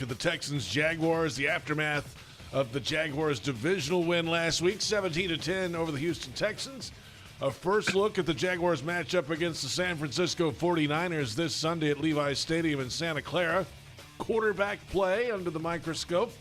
The Texans Jaguars, the aftermath of the Jaguars' divisional win last week, 17-10 over the Houston Texans. A first look at the Jaguars matchup against the San Francisco 49ers this Sunday at Levi's Stadium in Santa Clara. Quarterback play under the microscope.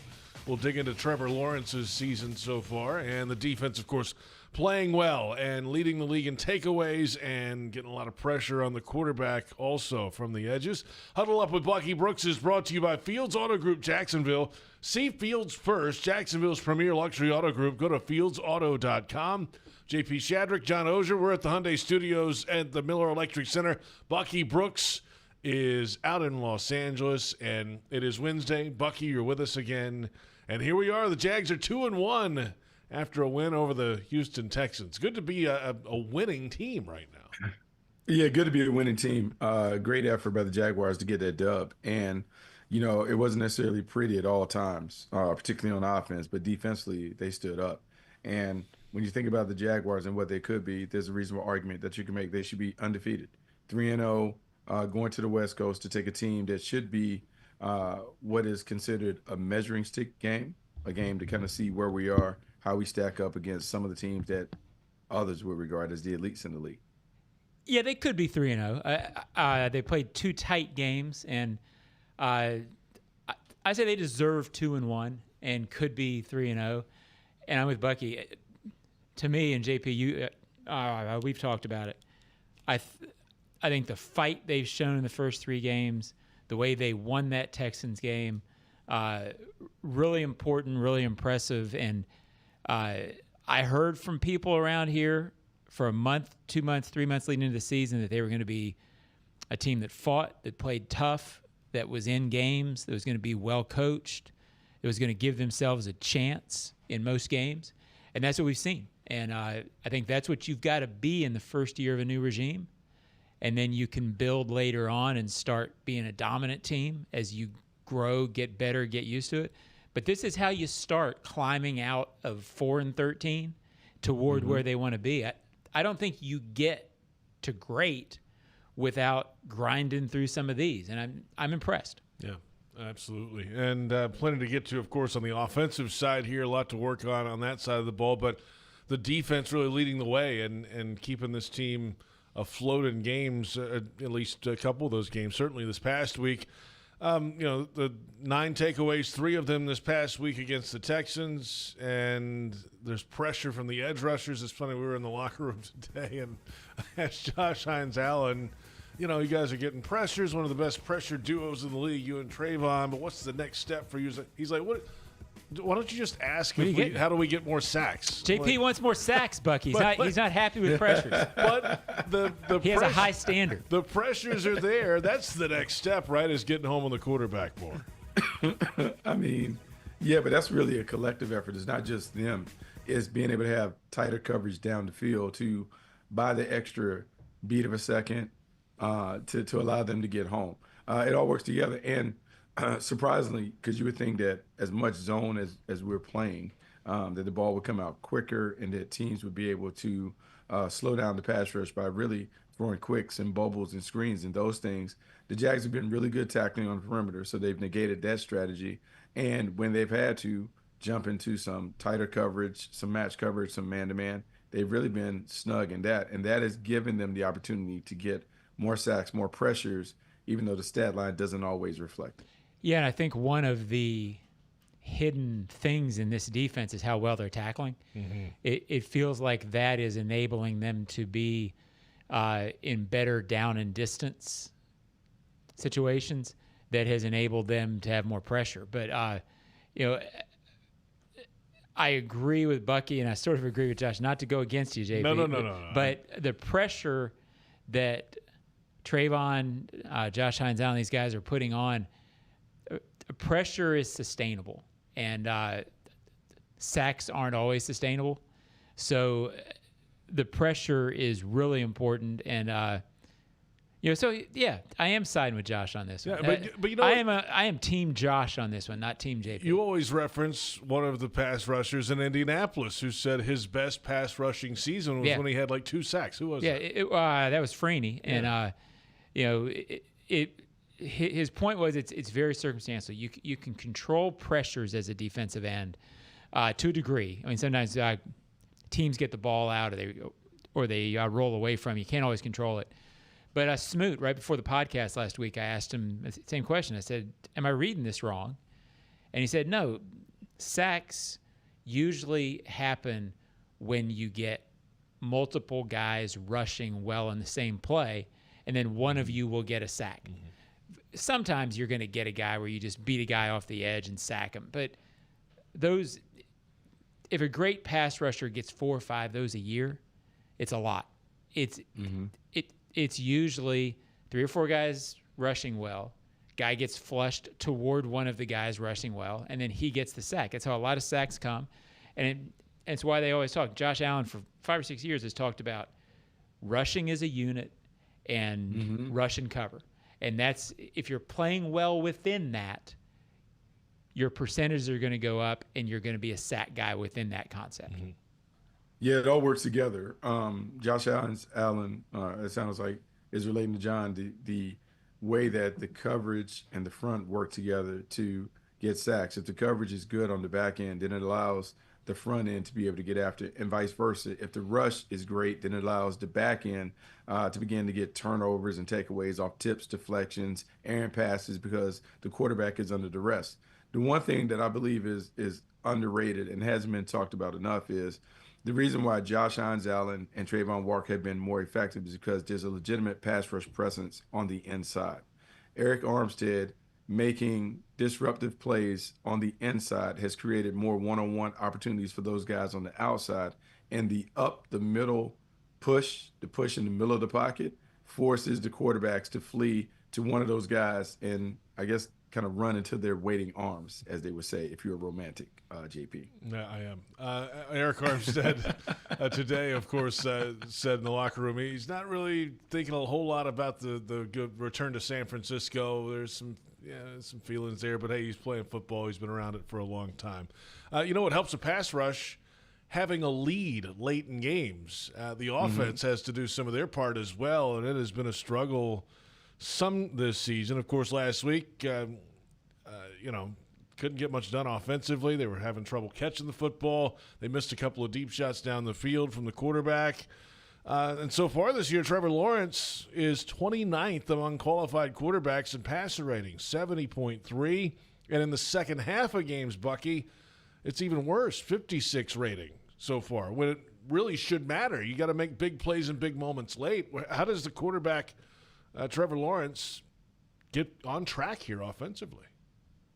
We'll dig into Trevor Lawrence's season so far, and the defense, of course, playing well and leading the league in takeaways and getting a lot of pressure on the quarterback also from the edges. Huddle Up with Bucky Brooks is brought to you by Fields Auto Group Jacksonville. See Fields first, Jacksonville's premier luxury auto group. Go to fieldsauto.com. JP Shadrick, John Ozier, we're at the Hyundai Studios at the Miller Electric Center. Bucky Brooks is out in Los Angeles, and it is Wednesday. Bucky, you're with us again. And here we are. The Jags are 2-1 after a win over the Houston Texans. Good to be a winning team right now. Yeah, good to be a winning team. Great effort by the Jaguars to get that dub. And, you know, it wasn't necessarily pretty at all times, particularly on offense, but defensively they stood up. And when you think about the Jaguars and what they could be, there's a reasonable argument that you can make they should be undefeated. 3-0, going to the West Coast to take a team that should be what is considered a measuring stick game, a game to kind of see where we are, how we stack up against some of the teams that others would regard as the elites in the league. Yeah, they could be 3-0. They played two tight games, and I say they deserve 2-1 and could be 3-0. And I'm with Bucky. To me and JP, we've talked about it. I think the fight they've shown in the first three games, the way they won that Texans game, really important, really impressive. And I heard from people around here for a month, 2 months, 3 months leading into the season that they were going to be a team that fought, that played tough, that was in games, that was going to be well coached, that was going to give themselves a chance in most games. And that's what we've seen. And I think that's what you've got to be in the first year of a new regime. And then you can build later on and start being a dominant team as you grow, get better, get used to it. But this is how you start climbing out of 4-13 toward where they want to be. I don't think you get to great without grinding through some of these, and I'm impressed. Yeah, absolutely. And plenty to get to, of course, on the offensive side here. A lot to work on that side of the ball. But the defense really leading the way and keeping this team afloat in games, at least a couple of those games, certainly this past week. The 9 takeaways, 3 of them this past week against the Texans, and there's pressure from the edge rushers. It's funny, we were in the locker room today, and I asked Josh Hines-Allen, you guys are getting pressures, one of the best pressure duos in the league, you and Trayvon, but what's the next step for you? He's like, what? Why don't you just ask how do we get more sacks? JP wants more sacks, Bucky. He's not happy with pressures. But he has a high standard. The pressures are there. That's the next step, right, is getting home on the quarterback more. I mean, yeah, but that's really a collective effort. It's not just them. It's being able to have tighter coverage down the field to buy the extra beat of a second to allow them to get home. It all works together. And surprisingly, because you would think that as much zone as we're playing, that the ball would come out quicker and that teams would be able to slow down the pass rush by really throwing quicks and bubbles and screens and those things. The Jags have been really good tackling on the perimeter, so they've negated that strategy. And when they've had to jump into some tighter coverage, some match coverage, some man-to-man, they've really been snug in that. And that has given them the opportunity to get more sacks, more pressures, even though the stat line doesn't always reflect it. Yeah, and I think one of the hidden things in this defense is how well they're tackling. Mm-hmm. It feels like that is enabling them to be in better down and distance situations that has enabled them to have more pressure. But, I agree with Bucky, and I sort of agree with Josh, not to go against you, JP. No. But the pressure that Trayvon, Josh Hines-Allen, these guys are putting on, pressure is sustainable, and sacks aren't always sustainable. So the pressure is really important, and I am siding with Josh on this one. But I am team Josh on this one, not team JP. You always reference one of the pass rushers in Indianapolis who said his best pass rushing season was when he had like 2 sacks. Who was that? That was Freeney, and his point was it's very circumstantial. You can control pressures as a defensive end to a degree. I mean, sometimes teams get the ball out or they roll away from you. You can't always control it. But Smoot, right before the podcast last week, I asked him the same question. I said, am I reading this wrong? And he said, no, sacks usually happen when you get multiple guys rushing well in the same play, and then one of you will get a sack. Mm-hmm. Sometimes you're going to get a guy where you just beat a guy off the edge and sack him. But if a great pass rusher gets 4 or 5 those a year, it's a lot. It's usually 3 or 4 guys rushing well. Guy gets flushed toward one of the guys rushing well, and then he gets the sack. That's how a lot of sacks come. And it's why they always talk. Josh Allen, for 5 or 6 years, has talked about rushing as a unit and rush and cover. And that's, if you're playing well within that, your percentages are going to go up, and you're going to be a sack guy within that concept. Mm-hmm. Yeah, it all works together. Josh Allen, it sounds like, is relating to John, the way that the coverage and the front work together to get sacks. If the coverage is good on the back end, then it allows the front end to be able to get after it, and vice versa. If the rush is great, then it allows the back end to begin to get turnovers and takeaways off tips, deflections, errant passes, because the quarterback is under duress. The one thing that I believe is underrated and hasn't been talked about enough is the reason why Josh Allen and Trayvon Walker have been more effective is because there's a legitimate pass rush presence on the inside. Eric Armstead making disruptive plays on the inside has created more one-on-one opportunities for those guys on the outside, and the middle push, the push in the middle of the pocket, forces the quarterbacks to flee to one of those guys and, I guess, kind of run into their waiting arms, as they would say, if you're a romantic, JP. Yeah, I am. Eric Armstead today, of course, said in the locker room he's not really thinking a whole lot about the good return to San Francisco. There's some feelings there, but hey, he's playing football. He's been around it for a long time. You know what helps a pass rush? Having a lead late in games. The offense has to do some of their part as well, and it has been a struggle some this season. Of course, last week, couldn't get much done offensively. They were having trouble catching the football. They missed a couple of deep shots down the field from the quarterback. And so far this year, Trevor Lawrence is 29th among qualified quarterbacks in passer rating, 70.3. And in the second half of games, Bucky, it's even worse, 56 rating so far, when it really should matter. You got to make big plays in big moments late. How does the quarterback, Trevor Lawrence, get on track here offensively?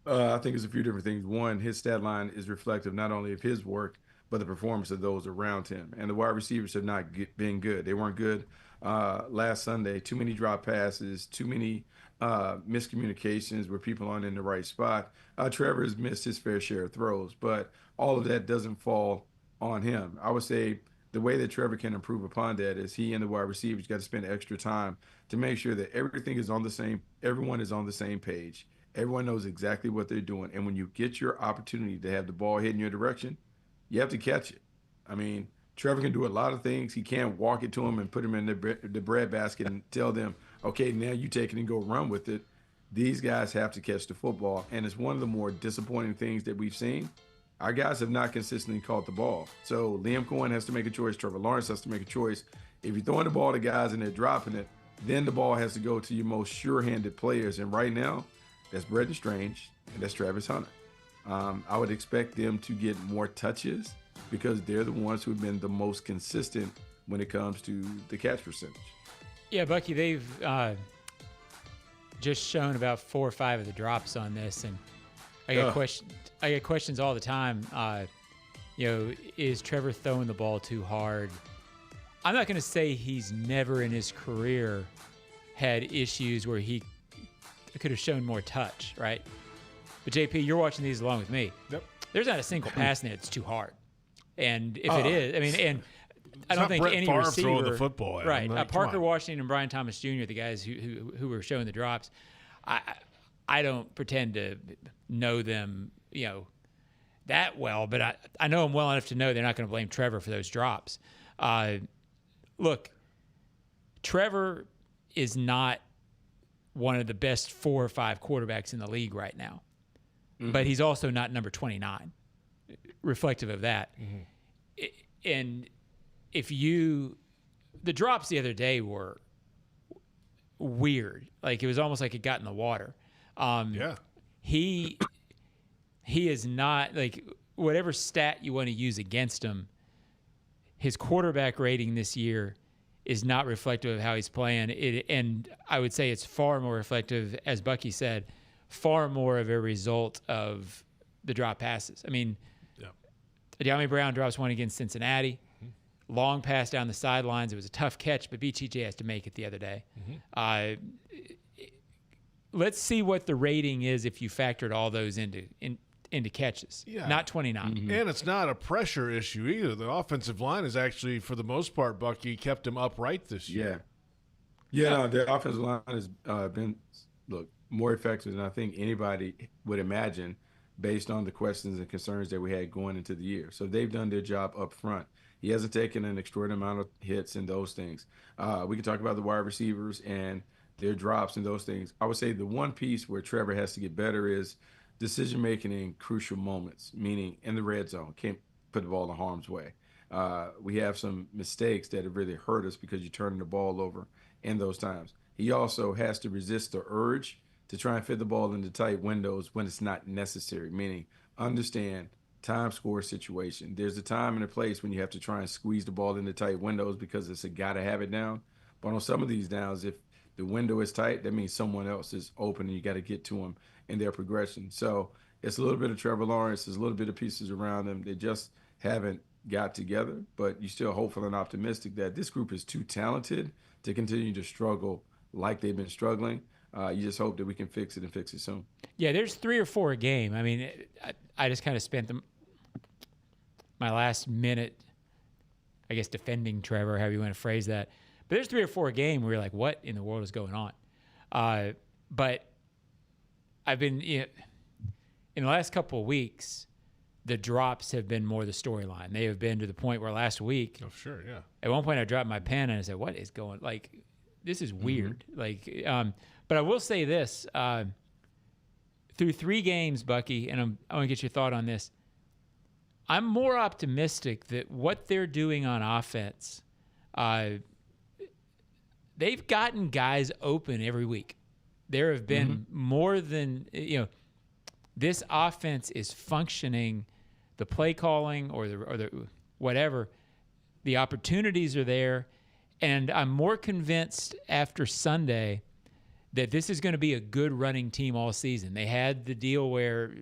I think it's a few different things. One, his stat line is reflective not only of his work, but the performance of those around him. And the wide receivers have not been good. They weren't good last Sunday. Too many drop passes, too many miscommunications where people aren't in the right spot. Trevor has missed his fair share of throws, but all of that doesn't fall on him. I would say the way that Trevor can improve upon that is he and the wide receivers got to spend extra time to make sure that everyone is on the same page. Everyone knows exactly what they're doing. And when you get your opportunity to have the ball hit in your direction, you have to catch it. I mean, Trevor can do a lot of things. He can't walk it to them and put them in the bread basket and tell them, okay, now you take it and go run with it. These guys have to catch the football. And it's one of the more disappointing things that we've seen. Our guys have not consistently caught the ball. So Liam Cohen has to make a choice. Trevor Lawrence has to make a choice. If you're throwing the ball to guys and they're dropping it, then the ball has to go to your most sure-handed players. And right now, that's Bretton Strange, and that's Travis Hunter. I would expect them to get more touches because they're the ones who have been the most consistent when it comes to the catch percentage. Yeah, Bucky, they've just shown about 4 or 5 of the drops on this, and I get questions all the time. Is Trevor throwing the ball too hard? I'm not going to say he's never in his career had issues where he could have shown more touch, right? But JP, you're watching these along with me. Yep. There's not a single pass in it that's too hard. And if it is, I mean, and I don't think Brett any Favre receiver throwing the football at right. him. Like, Parker Washington and Brian Thomas Jr., the guys who were showing the drops. I don't pretend to know them, that well, but I know them well enough to know they're not going to blame Trevor for those drops. Look, Trevor is not one of the best 4 or 5 quarterbacks in the league right now. But he's also not number 29, reflective of that. And the drops the other day were weird. Like, it was almost like it got in the water. He is not, like, whatever stat you want to use against him, his quarterback rating this year is not reflective of how he's playing. And I would say it's far more reflective, as Bucky said, far more of a result of the drop passes. I mean, De'Ami Brown drops one against Cincinnati. Long pass down the sidelines. It was a tough catch, but BTJ has to make it the other day. Let's see what the rating is if you factored all those into catches. Not 29. And it's not a pressure issue either. The offensive line is actually, for the most part, Bucky, kept him upright this year. No, the offensive line has been, more effective than I think anybody would imagine based on the questions and concerns that we had going into the year. So they've done their job up front. He hasn't taken an extraordinary amount of hits and those things. We can talk about the wide receivers and their drops and those things. I would say the one piece where Trevor has to get better is decision-making in crucial moments, meaning in the red zone, can't put the ball in harm's way. We have some mistakes that have really hurt us because you're turning the ball over in those times. He also has to resist the urge to try and fit the ball into tight windows when it's not necessary, meaning understand time score situation. There's a time and a place when you have to try and squeeze the ball into tight windows because it's a got to have it down. But on some of these downs, if the window is tight, that means someone else is open and you got to get to them in their progression. So it's a little bit of Trevor Lawrence, there's a little bit of pieces around them. They just haven't got together, but you're still hopeful and optimistic that this group is too talented to continue to struggle like they've been struggling. You just hope that we can fix it and fix it soon. Yeah, there's 3 or 4 a game. I mean, I just kind of spent my last minute, I guess, defending Trevor, however you want to phrase that. But there's 3 or 4 a game where you're like, what in the world is going on? But I've been, in the last couple of weeks, the drops have been more the storyline. They have been to the point where last week, at one point I dropped my pen and I said, what is going, like, this is weird. Like, but I will say this, through 3 games, Bucky, and I want to get your thought on this. I'm more optimistic that what they're doing on offense, they've gotten guys open every week. There have been more than, this offense is functioning, the play calling or the whatever, the opportunities are there. And I'm more convinced after Sunday that this is going to be a good running team all season. They had the deal where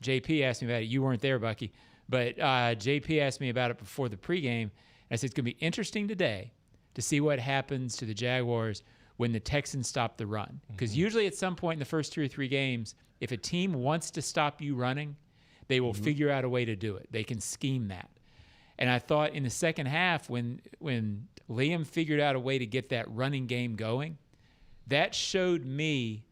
JP asked me about it. You weren't there, Bucky. But JP asked me about it before the pregame. And I said, it's going to be interesting today to see what happens to the Jaguars when the Texans stop the run. Because usually at some point in the first 2 or 3 games, if a team wants to stop you running, they will figure out a way to do it. They can scheme that. And I thought in the second half, when Liam figured out a way to get that running game going, that showed me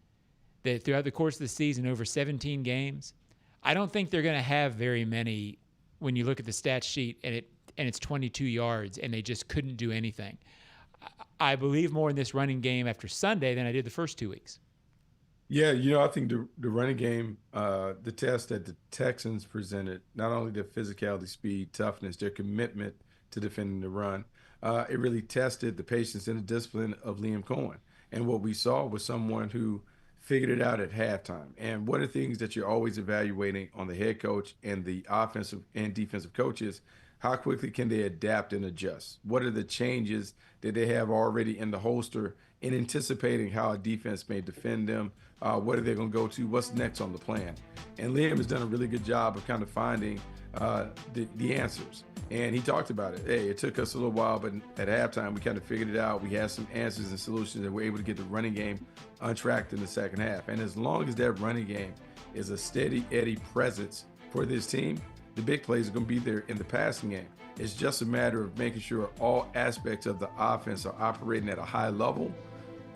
that throughout the course of the season, over 17 games, I don't think they're going to have very many when you look at the stat sheet and it's 22 yards and they just couldn't do anything. I believe more in this running game after Sunday than I did the first 2 weeks. Yeah, I think the running game, the test that the Texans presented, not only their physicality, speed, toughness, their commitment to defending the run, it really tested the patience and the discipline of Liam Cohen. And what we saw was someone who figured it out at halftime. And one of the things that you're always evaluating on the head coach and the offensive and defensive coaches, how quickly can they adapt and adjust? What are the changes that they have already in the holster in anticipating how a defense may defend them? What are they going to go to? What's next on the plan? And Liam has done a really good job of kind of finding the answers. And he talked about it. Hey, it took us a little while, but at halftime, we kind of figured it out. We had some answers and solutions, and we're able to get the running game untracked in the second half. And as long as that running game is a steady Eddie presence for this team, the big plays are going to be there in the passing game. It's just a matter of making sure all aspects of the offense are operating at a high level,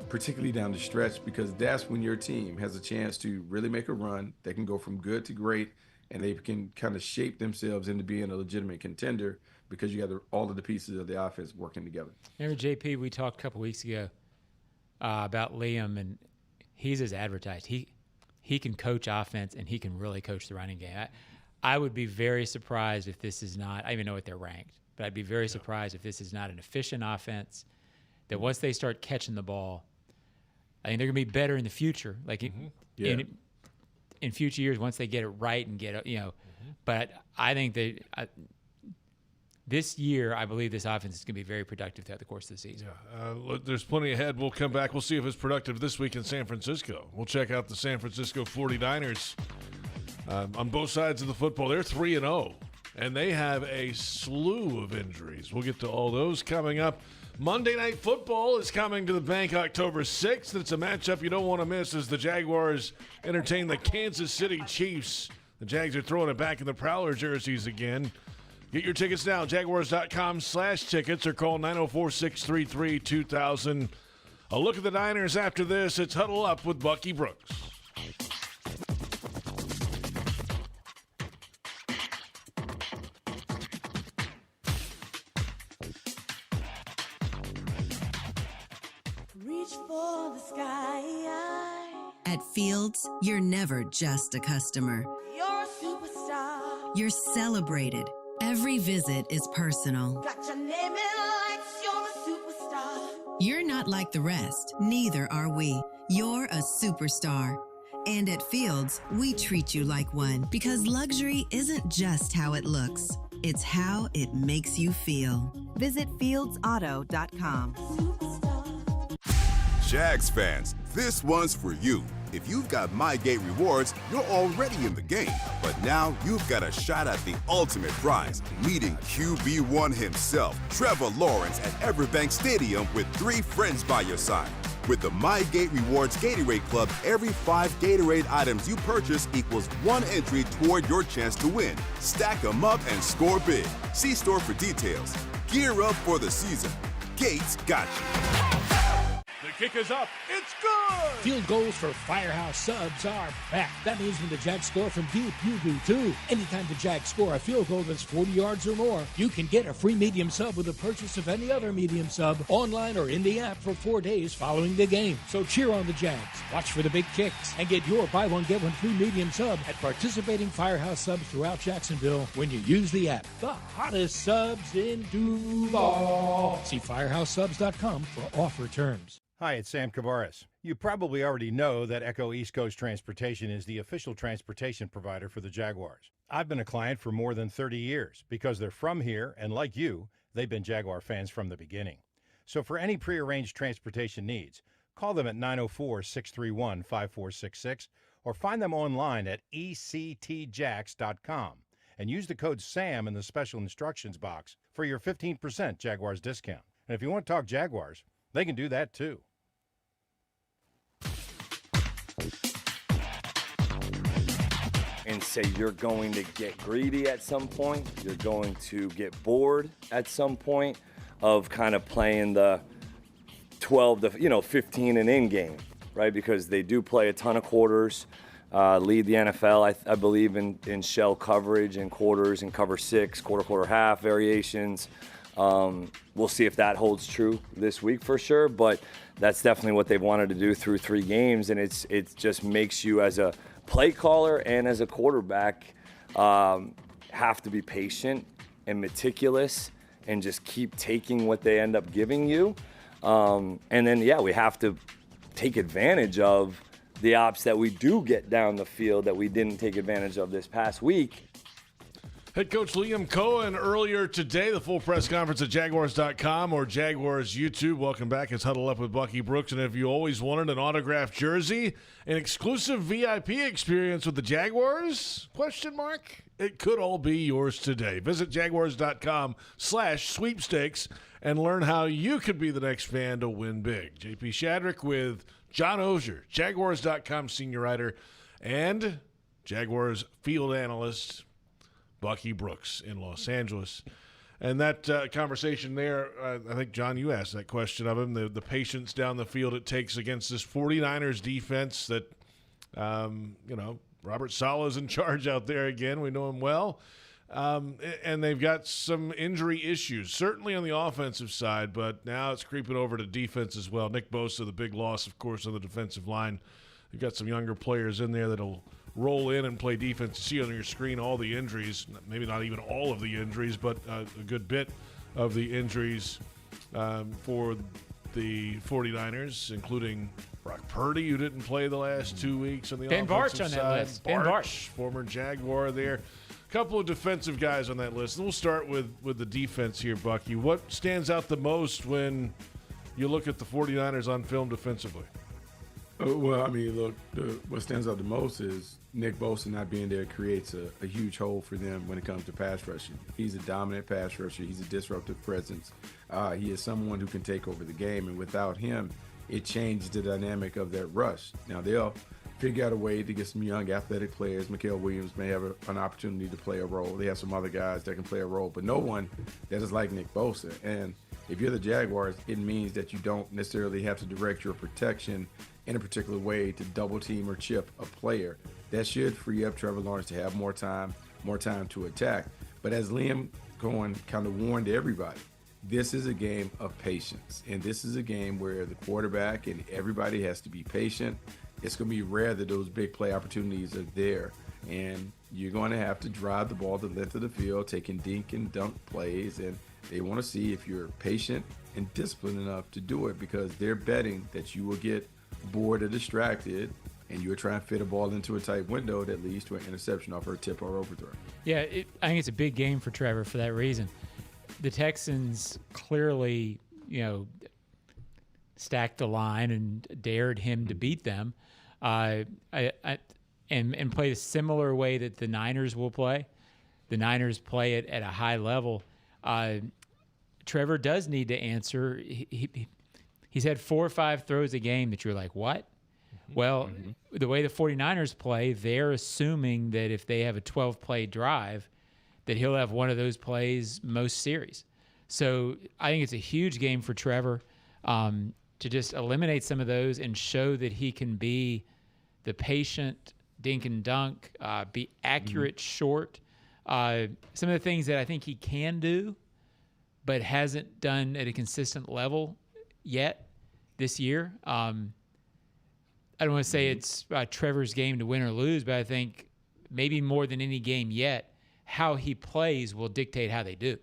particularly down the stretch, because that's when your team has a chance to really make a run. They can go from good to great, and they can kind of shape themselves into being a legitimate contender because you got all of the pieces of the offense working together. Remember, JP, we talked a couple weeks ago. about Liam, and he's as advertised. He can coach offense, and he can really coach the running game. I would be very surprised if this is not – I don't even know what they're ranked, but I'd be very surprised if this is not an efficient offense, that once they start catching the ball, I think they're going to be better in the future. Like in future years, once they get it right and get – but I think this year, I believe this offense is going to be very productive throughout the course of the season. Look, there's plenty ahead. We'll come back. We'll see if it's productive this week in San Francisco. We'll check out the San Francisco 49ers on both sides of the football. They're 3-0, and they have a slew of injuries. We'll get to all those coming up. Monday Night Football is coming to the bank October 6th. It's a matchup you don't want to miss as the Jaguars entertain the Kansas City Chiefs. The Jags are throwing it back in the Prowler jerseys again. Get your tickets now, jaguars.com/tickets, or call 904-633-2000. A look at the Niners after this. It's Huddle Up with Bucky Brooks. Reach for the sky. At Fields, you're never just a customer. You're a superstar. You're celebrated. Every visit is personal. Got your name in lights. You're a superstar. You're not like the rest. Neither are we. You're a superstar. And at Fields, we treat you like one because luxury isn't just how it looks. It's how it makes you feel. Visit fieldsauto.com. Superstar. Jags fans, this one's for you. If you've got MyGate rewards, you're already in the game. But now you've got a shot at the ultimate prize, meeting QB1 himself, Trevor Lawrence, at Everbank Stadium with 3 friends by your side. With the MyGate Rewards Gatorade Club, every 5 Gatorade items you purchase equals 1 entry toward your chance to win. Stack them up and score big. See store for details. Gear up for the season. Gates got you. The kick is up. It's good. Field goals for Firehouse Subs are back. That means when the Jags score from deep, you do too. Anytime the Jags score a field goal that's 40 yards or more, you can get a free medium sub with the purchase of any other medium sub online or in the app for 4 days following the game. So cheer on the Jags, watch for the big kicks, and get your buy one, get one free medium sub at participating Firehouse Subs throughout Jacksonville when you use the app. The hottest subs in Duval. See firehousesubs.com for offer terms. Hi, it's Sam Kavaris. You probably already know that Echo East Coast Transportation is the official transportation provider for the Jaguars. I've been a client for more than 30 years because they're from here, and like you, they've been Jaguar fans from the beginning. So for any prearranged transportation needs, call them at 904-631-5466 or find them online at ectjax.com and use the code SAM in the special instructions box for your 15% Jaguars discount. And if you want to talk Jaguars, they can do that too. And say you're going to get greedy at some point, you're going to get bored at some point of kind of playing the 12 to 15 and in game, right? Because they do play a ton of quarters, lead the NFL, I believe, in shell coverage and quarters and cover 6, quarter, half variations. We'll see if that holds true this week for sure, but that's definitely what they've wanted to do through 3 games, and it just makes you as a play caller and as a quarterback have to be patient and meticulous and just keep taking what they end up giving you. And then, we have to take advantage of the ops that we do get down the field that we didn't take advantage of this past week. Head coach Liam Cohen earlier today, the full press conference at Jaguars.com or Jaguars YouTube. Welcome back. It's Huddle Up with Bucky Brooks. And if you always wanted an autographed jersey, an exclusive VIP experience with the Jaguars, ? It could all be yours today. Visit Jaguars.com/sweepstakes and learn how you could be the next fan to win big. JP Shadrick with John Ozier, Jaguars.com senior writer, and Jaguars field analyst Bucky Brooks in Los Angeles. And that conversation there, I think, John, you asked that question of him, the patience down the field it takes against this 49ers defense that, Robert Saleh's in charge out there again. We know him well. And they've got some injury issues, certainly on the offensive side, but now it's creeping over to defense as well. Nick Bosa, the big loss, of course, on the defensive line. You've got some younger players in there that'll roll in and play defense. You see on your screen all the injuries, maybe not even all of the injuries, but a good bit of the injuries for the 49ers, including Brock Purdy, who didn't play the last 2 weeks on the Ben offensive Barch on side. that list. Ben Barch, former Jaguar there. A couple of defensive guys on that list. And we'll start with the defense here, Bucky. What stands out the most when you look at the 49ers on film defensively? Well, I mean, look, what stands out the most is Nick Bosa not being there creates a huge hole for them when it comes to pass rushing. He's a dominant pass rusher. He's a disruptive presence. He is someone who can take over the game, and without him, it changed the dynamic of that rush. Now, they'll figure out a way to get some young athletic players. Mikael Williams may have an opportunity to play a role. They have some other guys that can play a role, but no one that is like Nick Bosa. And if you're the Jaguars, it means that you don't necessarily have to direct your protection in a particular way to double team or chip a player. That should free up Trevor Lawrence to have more time to attack. But as Liam Cohen kind of warned everybody, this is a game of patience. And this is a game where the quarterback and everybody has to be patient. It's going to be rare that those big play opportunities are there. And you're going to have to drive the ball the length of the field, taking dink and dunk plays. And they want to see if you're patient and disciplined enough to do it, because they're betting that you will get bored or distracted and you're trying to fit a ball into a tight window that leads to an interception off her tip or overthrow. Yeah, I think it's a big game for Trevor for that reason. The Texans clearly, stacked the line and dared him to beat them, and play a similar way that the Niners will play. The Niners play it at a high level. Trevor does need to answer. He's had 4 or 5 throws a game that you're like, what? Well, the way the 49ers play, they're assuming that if they have a 12-play drive, that he'll have one of those plays most series. So I think it's a huge game for Trevor to just eliminate some of those and show that he can be the patient dink and dunk, be accurate short. Some of the things that I think he can do but hasn't done at a consistent level yet this year. I don't want to say it's Trevor's game to win or lose, but I think maybe more than any game yet, how he plays will dictate how they do.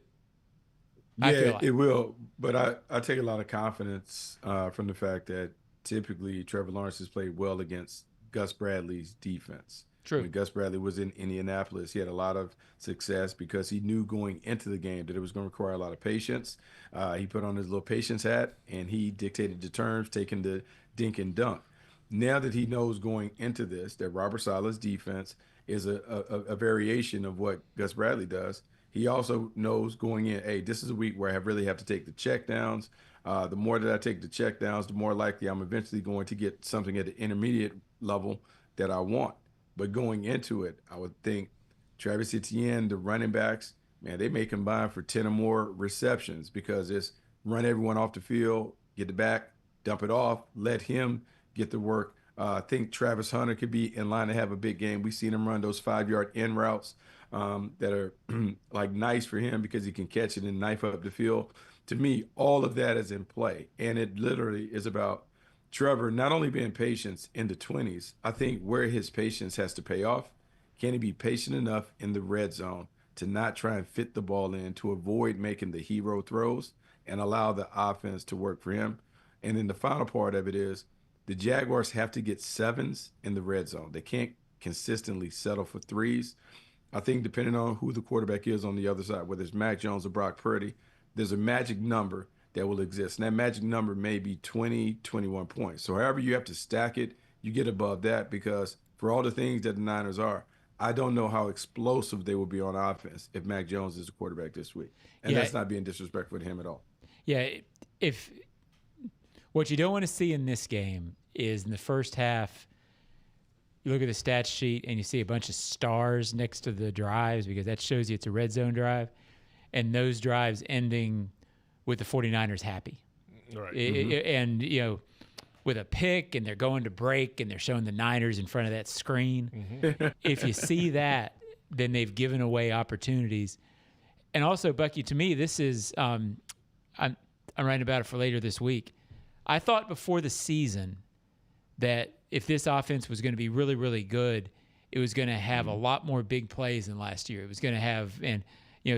Yeah, it will. But I take a lot of confidence from the fact that typically Trevor Lawrence has played well against Gus Bradley's defense. True. When Gus Bradley was in Indianapolis, he had a lot of success because he knew going into the game that it was going to require a lot of patience. He put on his little patience hat, and he dictated the terms, taking the dink and dunk. Now that he knows going into this that Robert Saleh's defense is a variation of what Gus Bradley does, he also knows going in, hey, this is a week where I really have to take the checkdowns. The more that I take the checkdowns, the more likely I'm eventually going to get something at the intermediate level that I want. But going into it, I would think Travis Etienne, the running backs, man, they may combine for 10 or more receptions because it's run everyone off the field, get the back, dump it off, let him get the work. I think Travis Hunter could be in line to have a big game. We've seen him run those 5-yard in routes that are like nice for him because he can catch it and knife up the field. To me, all of that is in play. And it literally is about Trevor not only being patient in the 20s, I think where his patience has to pay off, can he be patient enough in the red zone to not try and fit the ball in, to avoid making the hero throws and allow the offense to work for him? And then the final part of it is the Jaguars have to get 7s in the red zone. They can't consistently settle for 3s. I think depending on who the quarterback is on the other side, whether it's Mac Jones or Brock Purdy, there's a magic number that will exist. And that magic number may be 20, 21 points. So however you have to stack it, you get above that, because for all the things that the Niners are, I don't know how explosive they will be on offense if Mac Jones is the quarterback this week. And that's not being disrespectful to him at all. Yeah, if what you don't want to see in this game is in the first half, you look at the stat sheet and you see a bunch of stars next to the drives because that shows you it's a red zone drive, and those drives ending with the 49ers happy. Right. And, with a pick and they're going to break and they're showing the Niners in front of that screen. If you see that, then they've given away opportunities. And also, Bucky, to me, this is I'm writing about it for later this week. I thought before the season that if this offense was going to be really, really good, it was going to have a lot more big plays than last year. It was going to have, and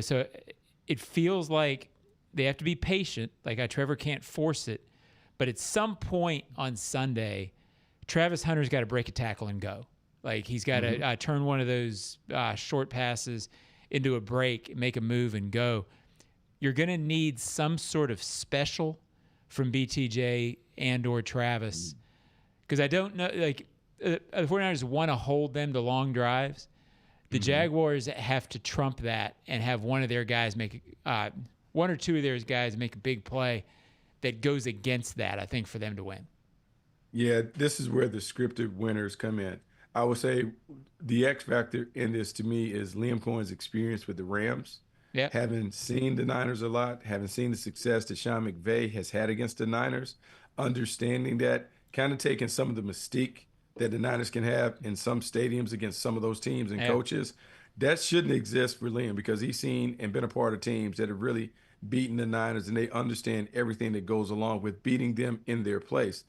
so it feels like they have to be patient. Like Trevor can't force it, but at some point on Sunday, Travis Hunter's got to break a tackle and go. Like he's got to turn one of those short passes into a break, make a move, and go. You're going to need some sort of special from BTJ and or Travis, because I don't know, like the 49ers want to hold them to long drives. The Jaguars have to trump that and have one of their guys make one or two of their guys make a big play that goes against that, I think, for them to win. Yeah, this is where the scripted winners come in. I would say the X factor in this to me is Liam Cohen's experience with the Rams. Yep. Having seen the Niners a lot, having seen the success that Sean McVay has had against the Niners, understanding that, kind of taking some of the mystique that the Niners can have in some stadiums against some of those teams and coaches, that shouldn't exist for Liam, because he's seen and been a part of teams that have really beaten the Niners, and they understand everything that goes along with beating them in their place.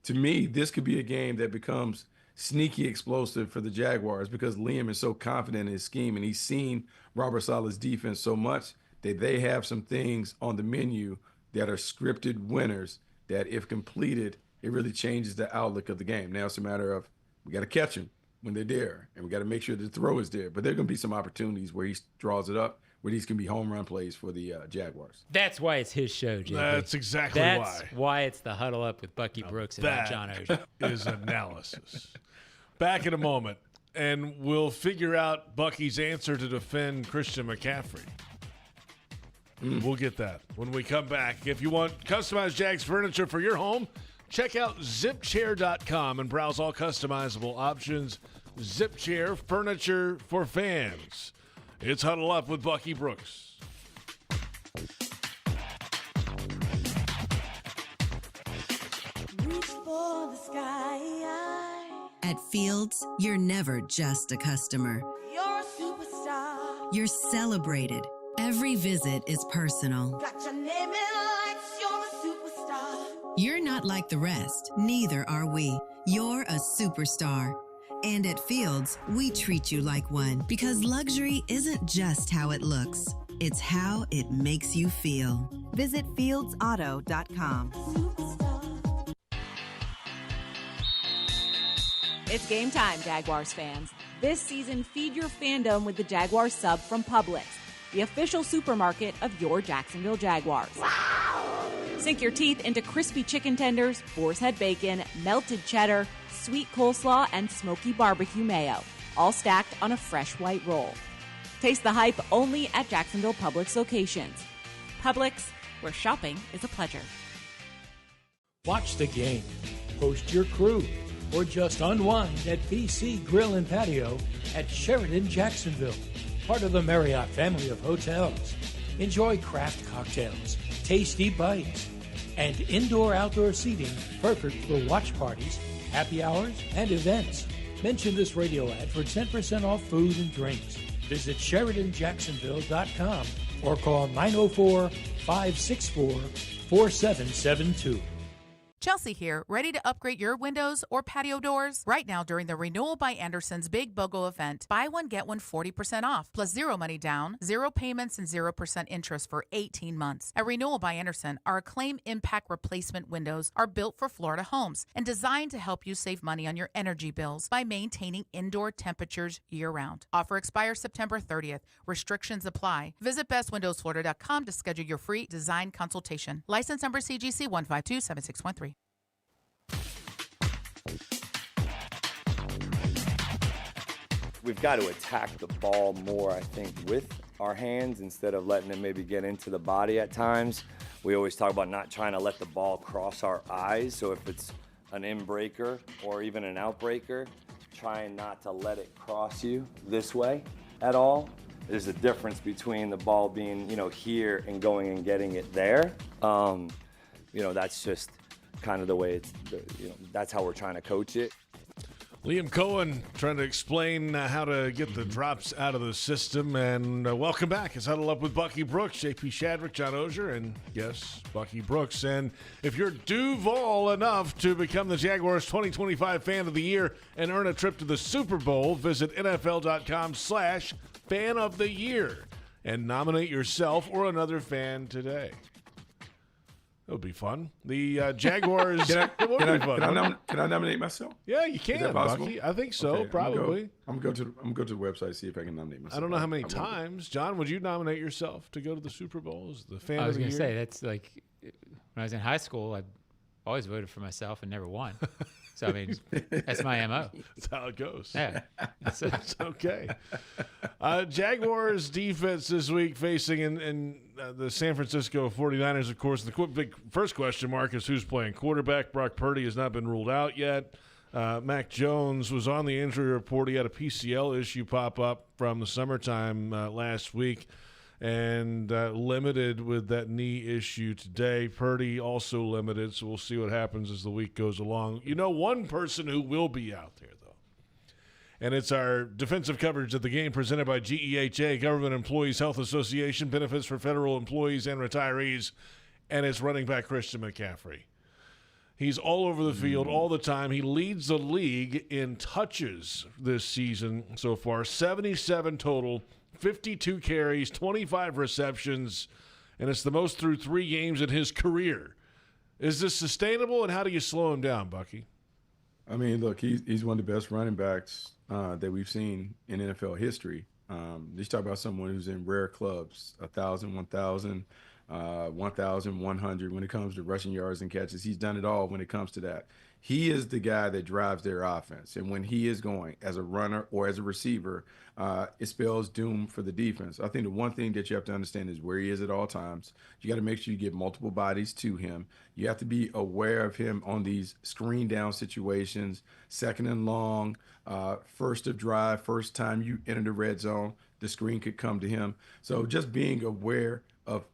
To me, this could be a game that becomes sneaky explosive for the Jaguars, because Liam is so confident in his scheme, and he's seen Robert Saleh's defense so much that they have some things on the menu that are scripted winners that, if completed, it really changes the outlook of the game. Now it's a matter of, we got to catch them when they're there, and we got to make sure the throw is there. But there are going to be some opportunities where he draws it up, where these can be home run plays for the Jaguars. That's why it's his show, JP. That's exactly That's why it's the Huddle Up with Bucky Brooks and not John Oehser. That is analysis. Back in a moment, and we'll figure out Bucky's answer to defend Christian McCaffrey. We'll get that when we come back. If you want customized Jags furniture for your home, check out zipchair.com and browse all customizable options. Zipchair, furniture for fans. It's Huddle Up with Bucky Brooks. Reach for the sky. At Fields, you're never just a customer. You're a superstar. You're celebrated. Every visit is personal. Got your name in lights. You're a superstar. You're not like the rest. Neither are we. You're a superstar. And at Fields, we treat you like one, because luxury isn't just how it looks. It's how it makes you feel. Visit fieldsauto.com. Superstar. It's game time, Jaguars fans. This season, feed your fandom with the Jaguars sub from Publix, the official supermarket of your Jacksonville Jaguars. Sink your teeth into crispy chicken tenders, boar's head bacon, melted cheddar, sweet coleslaw, and smoky barbecue mayo, all stacked on a fresh white roll. Taste the hype only at Jacksonville Publix locations. Publix, where shopping is a pleasure. Watch the game, host your crew, or just unwind at BC Grill and Patio at Sheridan Jacksonville, part of the Marriott family of hotels. Enjoy craft cocktails, tasty bites, and indoor-outdoor seating perfect for watch parties, happy hours, and events. Mention this radio ad for 10% off food and drinks. Visit SheridanJacksonville.com or call 904-564-4772. Chelsea here, ready to upgrade your windows or patio doors? Right now during the Renewal by Anderson's Big BOGO event, buy one, get one 40% off, plus zero money down, zero payments, and 0% interest for 18 months. At Renewal by Anderson, our Acclaim Impact Replacement windows are built for Florida homes and designed to help you save money on your energy bills by maintaining indoor temperatures year-round. Offer expires September 30th. Restrictions apply. Visit bestwindowsflorida.com to schedule your free design consultation. License number CGC 1527613. We've got to attack the ball more, I think, with our hands instead of letting it maybe get into the body at times. We always talk about not trying to let the ball cross our eyes. So if it's an in-breaker or even an out-breaker, trying not to let it cross you this way at all. There's a difference between the ball being, here and going and getting it there. That's just kind of the way that's how we're trying to coach it. Liam Cohen trying to explain how to get the drops out of the system. And welcome back. It's Huddle Up with Bucky Brooks, JP Shadrick, John Ozier, and yes, Bucky Brooks. And if you're Duval enough to become the Jaguars 2025 Fan of the Year and earn a trip to the Super Bowl, visit NFL.com/Fan of the Year and nominate yourself or another fan today. It would be fun. The Jaguars. Can fun. I nominate myself? Yeah, you can, Is that possible? Bucky. I think so, Okay, probably. I'm gonna go to the website and see if I can nominate myself. I don't know how many times. John, would you nominate yourself to go to the Super Bowl as the fan I was of the going year? to say, that's like when I was in high school, I always voted for myself and never won. So, I mean, that's my MO. That's how it goes. Yeah. It's okay. Jaguars defense this week facing in the San Francisco 49ers, of course. The big first question mark is who's playing quarterback. Brock Purdy has not been ruled out yet. Mac Jones was on the injury report. He had a PCL issue pop up from the summertime last week and limited with that knee issue today. Purdy also limited, so we'll see what happens as the week goes along. You know, one person who will be out there, though, and it's our defensive coverage of the game presented by GEHA, Government Employees Health Association, benefits for federal employees and retirees, and it's running back Christian McCaffrey. He's all over the field all the time. He leads the league in touches this season so far, 77 total, 52 carries, 25 receptions, and it's the most through 3 games in his career. Is this sustainable, and how do you slow him down, Bucky? I mean, look, he's one of the best running backs that we've seen in NFL history. You talk about someone who's in rare clubs, 1,000, 1,000, 1,100 when it comes to rushing yards and catches. He's done it all when it comes to that. He is the guy that drives their offense. And when he is going as a runner or as a receiver, it spells doom for the defense. I think the one thing that you have to understand is where he is at all times. You got to make sure you get multiple bodies to him. You have to be aware of him on these screen down situations, second and long, first of drive, first time you enter the red zone, the screen could come to him. So just being aware of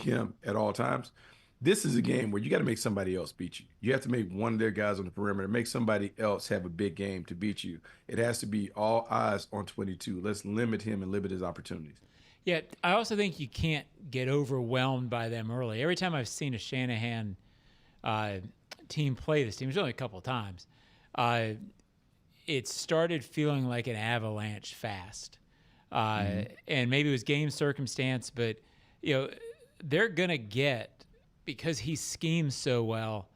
him at all times. This is a game where you got to make somebody else beat you. You have to make one of their guys on the perimeter, make somebody else have a big game to beat you. It has to be all eyes on 22. Let's limit him and limit his opportunities. Yeah, I also think you can't get overwhelmed by them early. Every time I've seen a Shanahan team play this team, it's only a couple of times, it started feeling like an avalanche fast. And maybe it was game circumstance, but they're going to get, because he schemes so well,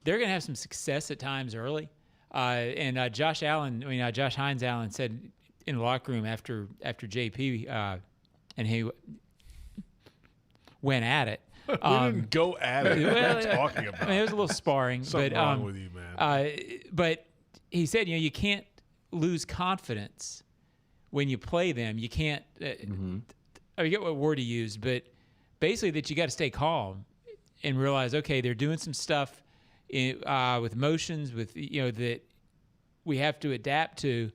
they're going to have some success at times early. And Josh Hines Allen said in the locker room after JP and he went at it. We didn't go at it. What are you talking about? I mean, it was a little sparring. Something wrong with you, man. But he said, you can't lose confidence when you play them. You can't. I forget what word he used, but basically that you got to stay calm and realize, okay, they're doing some stuff with motions, with that we have to adapt to.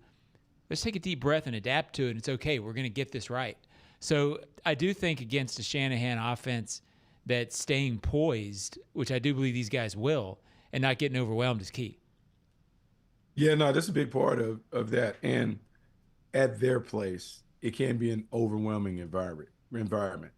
Let's take a deep breath and adapt to it. And it's okay. We're going to get this right. So I do think against a Shanahan offense that staying poised, which I do believe these guys will, and not getting overwhelmed is key. Yeah, no, that's a big part of that. And at their place, it can be an overwhelming environment.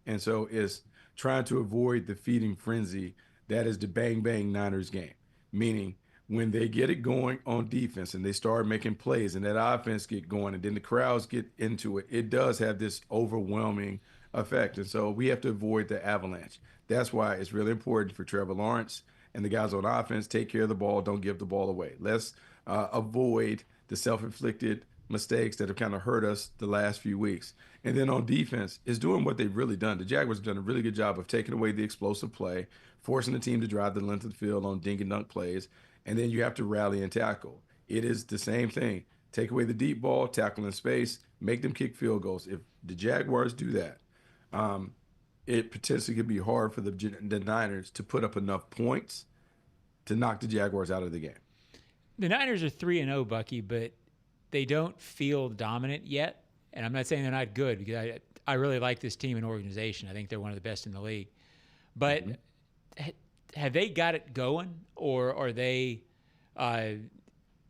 And so it's trying to avoid the feeding frenzy that is the bang Niners game. Meaning when they get it going on defense and they start making plays and that offense get going and then the crowds get into it, it does have this overwhelming effect. And so we have to avoid the avalanche. That's why it's really important for Trevor Lawrence and the guys on offense, take care of the ball, don't give the ball away. Let's avoid the self-inflicted mistakes that have kind of hurt us the last few weeks. And then on defense is doing what they've really done. The Jaguars have done a really good job of taking away the explosive play, forcing the team to drive the length of the field on dink and dunk plays, and then you have to rally and tackle. It is the same thing. Take away the deep ball, tackle in space, make them kick field goals. If the Jaguars do that, it potentially could be hard for the Niners to put up enough points to knock the Jaguars out of the game. The Niners are 3-0, Bucky, but they don't feel dominant yet. And I'm not saying they're not good, because I really like this team and organization. I think they're one of the best in the league. But have they got it going, or are they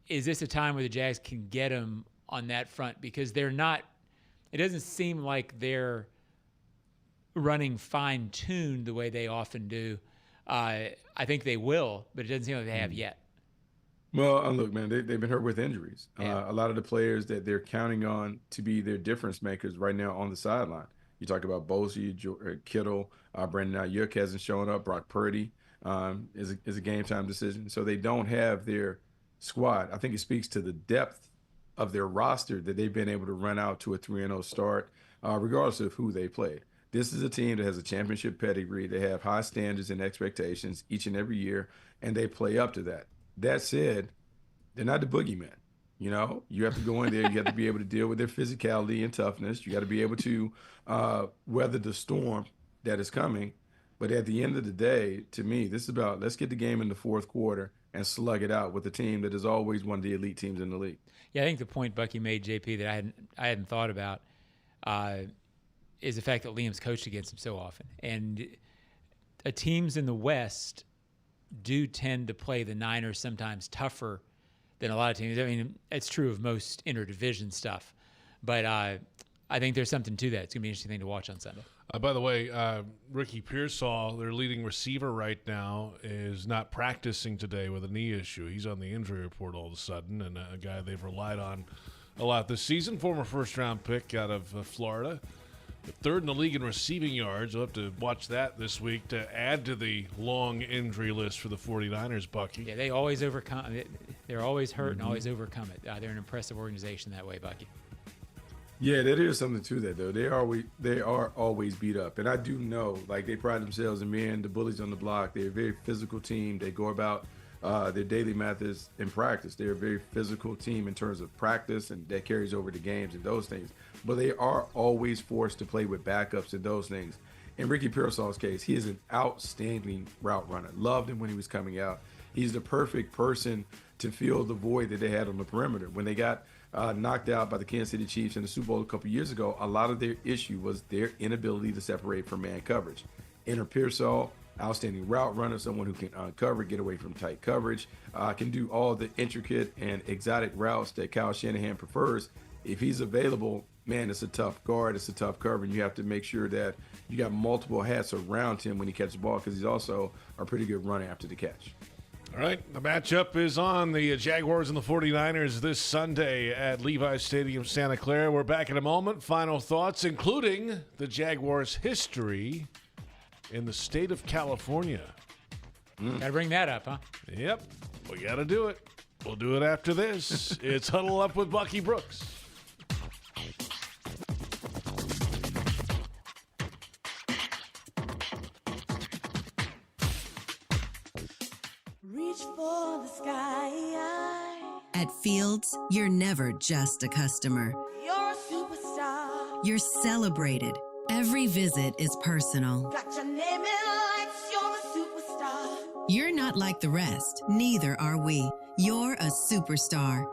is this a time where the Jags can get them on that front? Because they're not – it doesn't seem like they're running fine-tuned the way they often do. I think they will, but it doesn't seem like they have yet. Well, look, man, they've been hurt with injuries. A lot of the players that they're counting on to be their difference makers right now on the sideline. You talk about Bosie, Kittle, Brandon Ayuk hasn't shown up. Brock Purdy is a game-time decision. So they don't have their squad. I think it speaks to the depth of their roster that they've been able to run out to a 3-0 start, regardless of who they played. This is a team that has a championship pedigree. They have high standards and expectations each and every year, and they play up to that. That said, they're not the boogeyman. You know, you have to go in there. You have to be able to deal with their physicality and toughness. You got to be able to weather the storm that is coming. But at the end of the day, to me, this is about let's get the game in the fourth quarter and slug it out with a team that is always one of the elite teams in the league. Yeah, I think the point Bucky made, JP, that I hadn't thought about is the fact that Liam's coached against him so often. And teams in the West do tend to play the Niners sometimes tougher than a lot of teams. I mean, it's true of most interdivision stuff. But I think there's something to that. It's going to be an interesting thing to watch on Sunday. By the way, Ricky Pearsall, their leading receiver right now, is not practicing today with a knee issue. He's on the injury report all of a sudden, and a guy they've relied on a lot this season, former first-round pick out of Florida. Third in the league in receiving yards. We'll have to watch that this week to add to the long injury list for the 49ers, Bucky. Yeah, they always overcome it. They're always hurt and always overcome it. They're an impressive organization that way, Bucky. Yeah, there is something to that, though. They are always beat up. And I do know, like, they pride themselves in being the bullies on the block. They're a very physical team. They go about their daily methods in practice. They're a very physical team in terms of practice, and that carries over to games and those things. But they are always forced to play with backups and those things. In Ricky Pearsall's case, he is an outstanding route runner. Loved him when he was coming out. He's the perfect person to fill the void that they had on the perimeter. When they got knocked out by the Kansas City Chiefs in the Super Bowl a couple years ago, a lot of their issue was their inability to separate from man coverage. Enter Pearsall, outstanding route runner, someone who can uncover, get away from tight coverage, can do all the intricate and exotic routes that Kyle Shanahan prefers. If he's available, man, it's a tough guard, it's a tough cover, and you have to make sure that you got multiple hats around him when he catches the ball, because he's also a pretty good runner after the catch. All right, the matchup is on the Jaguars and the 49ers this Sunday at Levi's Stadium, Santa Clara. We're back in a moment. Final thoughts, including the Jaguars' history in the state of California. Gotta bring that up, huh? Yep, we gotta do it. We'll do it after this. It's Huddle Up with Bucky Brooks. Reach for the sky. At Fields, you're never just a customer. You're a superstar. You're celebrated. Every visit is personal. Got your name in lights. You're a superstar. You're not like the rest. Neither are we. You're a superstar.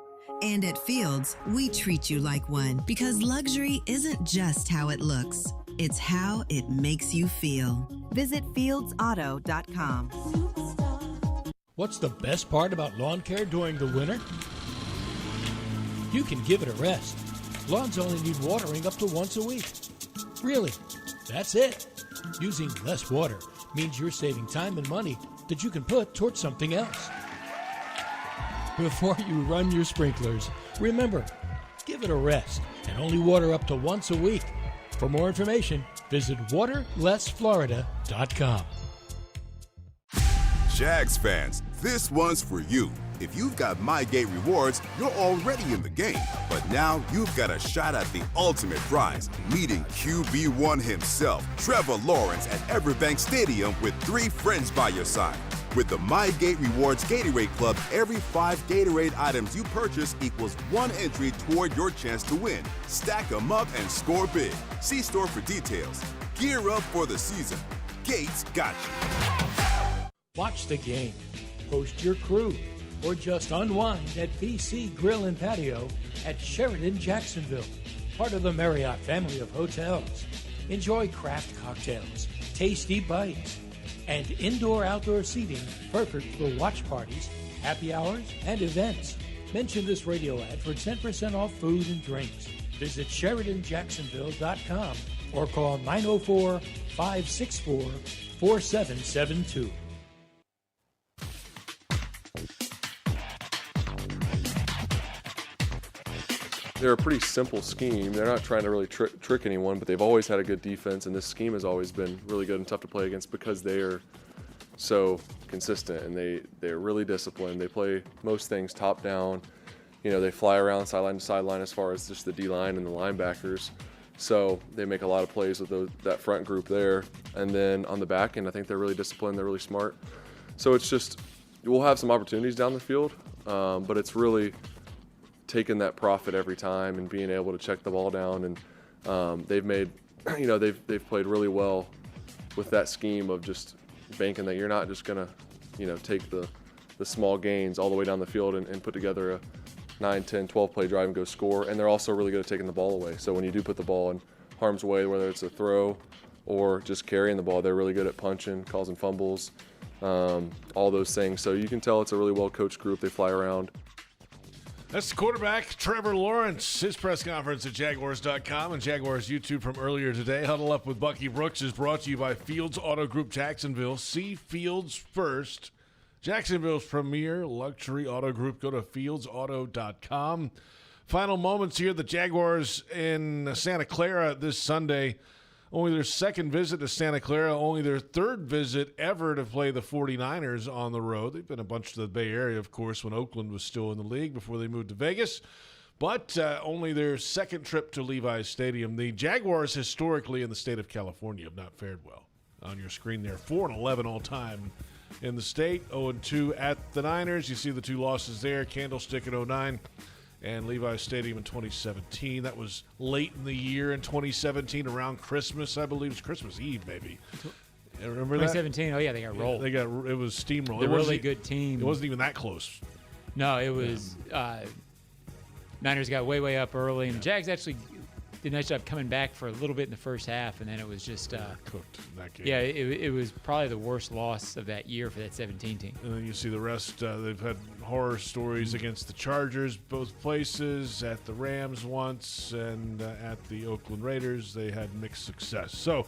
And at Fields, we treat you like one, because luxury isn't just how it looks. It's how it makes you feel. Visit fieldsauto.com. Superstar. What's the best part about lawn care during the winter? You can give it a rest. Lawns only need watering up to once a week. Really, that's it. Using less water means you're saving time and money that you can put towards something else. Before you run your sprinklers, remember, give it a rest and only water up to once a week. For more information, visit waterlessflorida.com. Jags fans, this one's for you. If you've got MyGate rewards, you're already in the game. But now you've got a shot at the ultimate prize, meeting QB1 himself, Trevor Lawrence, at Everbank Stadium with 3 friends by your side. With the MyGate Rewards Gatorade Club, every 5 Gatorade items you purchase equals 1 entry toward your chance to win. Stack them up and score big. See store for details. Gear up for the season. Gates got you. Watch the game, host your crew, or just unwind at BC Grill and Patio at Sheridan Jacksonville, part of the Marriott family of hotels. Enjoy craft cocktails, tasty bites, and indoor-outdoor seating perfect for watch parties, happy hours, and events. Mention this radio ad for 10% off food and drinks. Visit SheridanJacksonville.com or call 904-564-4772. They're a pretty simple scheme. They're not trying to really trick anyone, but they've always had a good defense, and this scheme has always been really good and tough to play against because they are so consistent and they're really disciplined. They play most things top down. You know, they fly around sideline to sideline as far as just the D-line and the linebackers. So they make a lot of plays with that front group there. And then on the back end, I think they're really disciplined. They're really smart. So it's just, we'll have some opportunities down the field, but it's really taking that profit every time and being able to check the ball down. And they've made, you know, they've played really well with that scheme of just banking that you're not just going to, you know, take the small gains all the way down the field and put together a 9, 10, 12 play drive and go score. And they're also really good at taking the ball away. So when you do put the ball in harm's way, whether it's a throw or just carrying the ball, they're really good at punching, causing fumbles, all those things. So you can tell it's a really well-coached group. They fly around. That's the quarterback, Trevor Lawrence. His press conference at Jaguars.com and Jaguars YouTube from earlier today. Huddle Up with Bucky Brooks is brought to you by Fields Auto Group Jacksonville. See Fields first. Jacksonville's premier luxury auto group. Go to fieldsauto.com. Final moments here. The Jaguars in Santa Clara this Sunday. Only their second visit to Santa Clara, only their third visit ever to play the 49ers on the road. They've been a bunch to the Bay Area, of course, when Oakland was still in the league before they moved to Vegas. But only their second trip to Levi's Stadium. The Jaguars historically in the state of California have not fared well. On your screen there, 4-11 all-time in the state, 0-2 at the Niners. You see the two losses there, Candlestick in 2009 and Levi's Stadium in 2017. That was late in the year in 2017, around Christmas, I believe. It was Christmas Eve, maybe. Remember that? 2017, oh yeah, they got rolled. It was steamrolled. A really good team. It wasn't even that close. No, it was Niners got way up early, and the Jags actually did a nice job coming back for a little bit in the first half, and then it was just cooked in that game. Yeah, it was probably the worst loss of that year for that 17 team. And then you see the rest. They've had horror stories against the Chargers, both places, at the Rams once, and at the Oakland Raiders. They had mixed success. So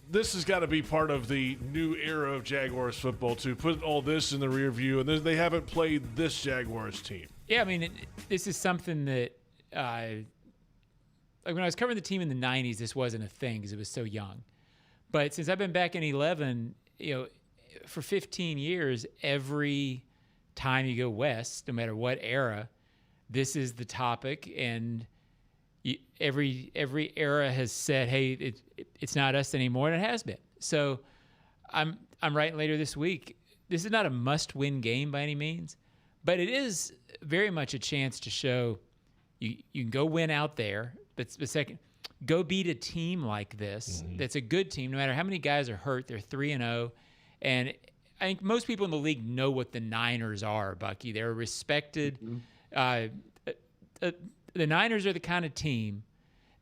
this has got to be part of the new era of Jaguars football, to put all this in the rear view, and they haven't played this Jaguars team. Yeah, I mean, this is something that like when I was covering the team in the 90s, this wasn't a thing because it was so young. But since I've been back in 11, you know, for 15 years, every time you go west, no matter what era, this is the topic. And every era has said, hey, it's not us anymore, and it has been. So I'm writing later this week. This is not a must-win game by any means, but it is very much a chance to show you can go win out there. But second, go beat a team like this. That's a good team. No matter how many guys are hurt, they're 3-0. And I think most people in the league know what the Niners are, Bucky. They're respected. The Niners are the kind of team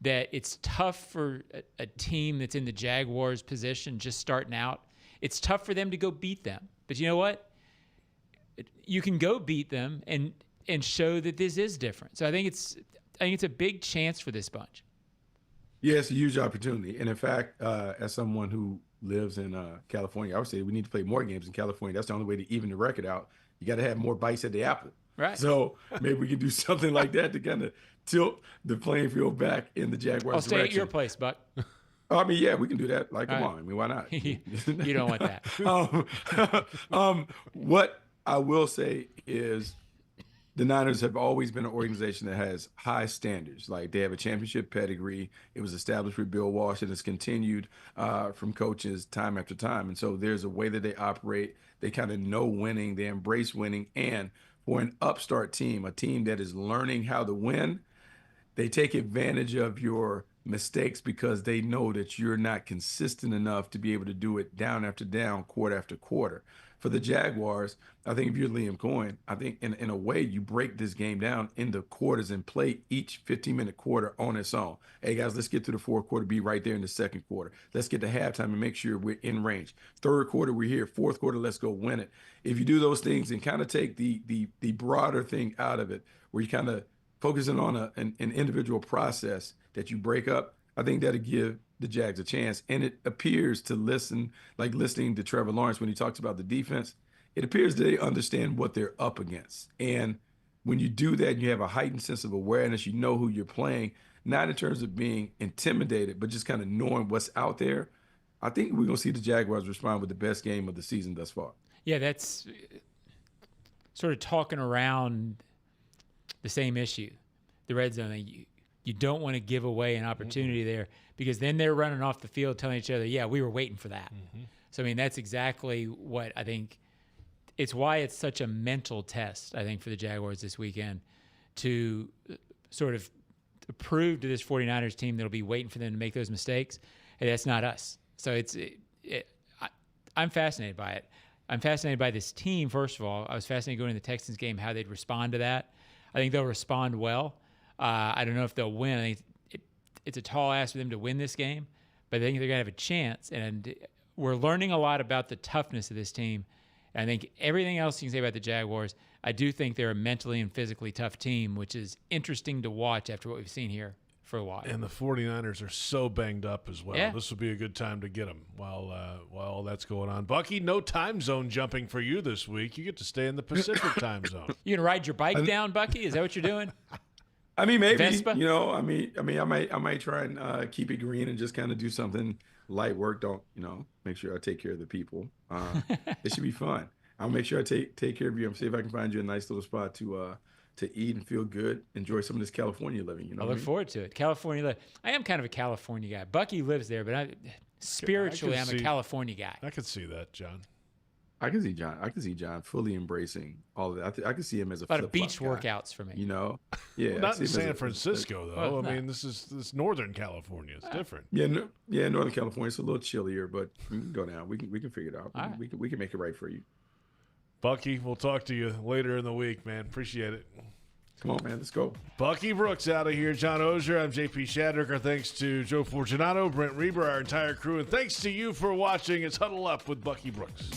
that it's tough for a team that's in the Jaguars' position just starting out. It's tough for them to go beat them. But you know what? You can go beat them and show that this is different. So I think it's a big chance for this bunch. Yeah, it's a huge opportunity. And in fact, as someone who lives in California, I would say we need to play more games in California. That's the only way to even the record out. You got to have more bites at the apple. Right. So maybe we can do something like that to kind of tilt the playing field back in the Jaguars' I'll stay direction. at your place, Buck. I mean, yeah, we can do that. Like, come on. I mean, why not? You don't want that. What I will say is the Niners have always been an organization that has high standards. Like, they have a championship pedigree. It was established with Bill Walsh, and it's continued from coaches time after time. And so there's a way that they operate. They kind of know winning. They embrace winning. And for an upstart team, a team that is learning how to win, they take advantage of your mistakes because they know that you're not consistent enough to be able to do it down after down, quarter after quarter. for the Jaguars, I think if you're Liam Cohen, I think in a way you break this game down into quarters and play each 15-minute quarter on its own. Hey, guys, let's get to the fourth quarter, be right there in the second quarter. Let's get to halftime and make sure we're in range. Third quarter, we're here. Fourth quarter, let's go win it. If you do those things and kind of take the broader thing out of it, where you kind of focusing on an individual process that you break up, I think that'll give the Jags a chance. And it appears to listening to Trevor Lawrence when he talks about the defense, it appears they understand what they're up against. And when you do that, you have a heightened sense of awareness. You know who you're playing, not in terms of being intimidated, but just kind of knowing what's out there. I think we're going to see the Jaguars respond with the best game of the season thus far. Yeah, that's sort of talking around the same issue, the red zone. You don't want to give away an opportunity there, because then they're running off the field telling each other, yeah, we were waiting for that. So, I mean, that's exactly what I think. It's why it's such a mental test, I think, for the Jaguars this weekend, to sort of prove to this 49ers team that'll be waiting for them to make those mistakes, hey, that's not us. So I'm fascinated by it. I'm fascinated by this team, first of all. I was fascinated going to the Texans game, how they'd respond to that. I think they'll respond well. I don't know if they'll win. I think it's a tall ask for them to win this game, but I think they're going to have a chance. And we're learning a lot about the toughness of this team. And I think everything else you can say about the Jaguars, I do think they're a mentally and physically tough team, which is interesting to watch after what we've seen here for a while. And the 49ers are so banged up as well. Yeah. This will be a good time to get them while all that's going on. Bucky, no time zone jumping for you this week. You get to stay in the Pacific time zone. You gonna ride your bike down, Bucky? Is that what you're doing? I mean, maybe, Vespa? I might try and keep it green and just kind of do something light work. Don't, make sure I take care of the people. It should be fun. I'll make sure I take care of you. I'm see if I can find you a nice little spot to eat and feel good. Enjoy some of this California living. I look forward to it. California living. I am kind of a California guy. Bucky lives there, but spiritually, I'm a California guy. I could see that, John. I can see John fully embracing all of that. I can see him as a lot of beach guy, workouts for me. Yeah, well, not in San Francisco though. Well, I mean, this is Northern California. It's different. Yeah, Northern California. It's a little chillier, but we can go down. We can figure it out. All right. We can make it right for you. Bucky, we'll talk to you later in the week, man. Appreciate it. Come on, man. Let's go. Bucky Brooks out of here. John Ozier. I'm JP Shadrick. Our thanks to Joe Fortunato, Brent Reber, our entire crew, and thanks to you for watching. It's Huddle Up with Bucky Brooks.